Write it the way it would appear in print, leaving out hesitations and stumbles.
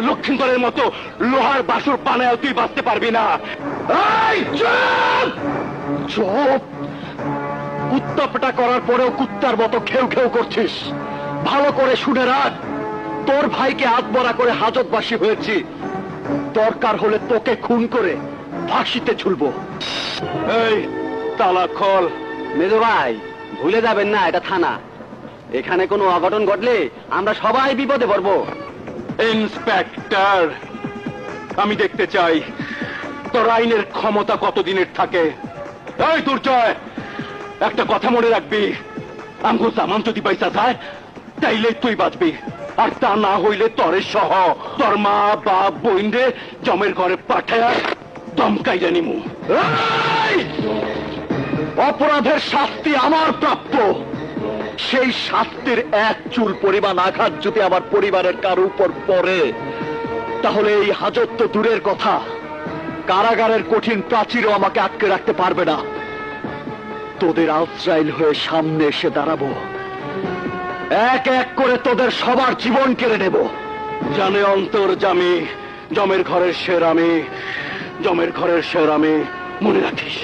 লক্ষ্মীন্দরের মতো লোহার বাসুর বানায় তুই বাঁচতে পারবি না। এই চুপ চুপ, কুত্তাপটা করার পরেও কুত্তার মতো খেউ খেউ করছিস। ভালো করে শুনে রাখ, তোর ভাইকে আত্মরা করে হাজতবাসী হয়েছি, দরকার হলে তোকে খুন করে ফাঁসিতে ঝুলবো। এই তালা খোল। মেজো ভাই, ভুলে যাবেন না এটা থানা। এখানে কোনো অঘটন ঘটলে আমরা সবাই বিপদে পড়বো। ইন্সপেক্টর, আমি দেখতে চাই তোর আইনের ক্ষমতা কতদিনের থাকে। এই দুর্জয়, একটা কথা মনে রাখবি, আমগো জামান যদি পয়সা যায় তাইলে তুই বাঁচবি, আর তা না হইলে তরে সহ তোর মা বাপ বইন্ডে জমের ঘরে পাঠায় দমকাইয়া নিমু। অপরাধের শাস্তি আমার প্রাপ্য, সেই শাস্তির এক চুল পরিমাণ আঘাত যদি আমার পরিবারের কারো উপর পড়ে, তাহলে এই হাজত তো দূরের কথা, কারাগারের কঠিন প্রাচীরও আমাকে আটকে রাখতে পারবে না। তোদের আজরাইল হয়ে সামনে এসে দাঁড়াবো, এক এক করে তোদের সবার জীবন কেড়ে নেব। জানে অন্তর জামি, জমের ঘরের শের আমি, জমের ঘরের শের আমি, মনে রাখিস।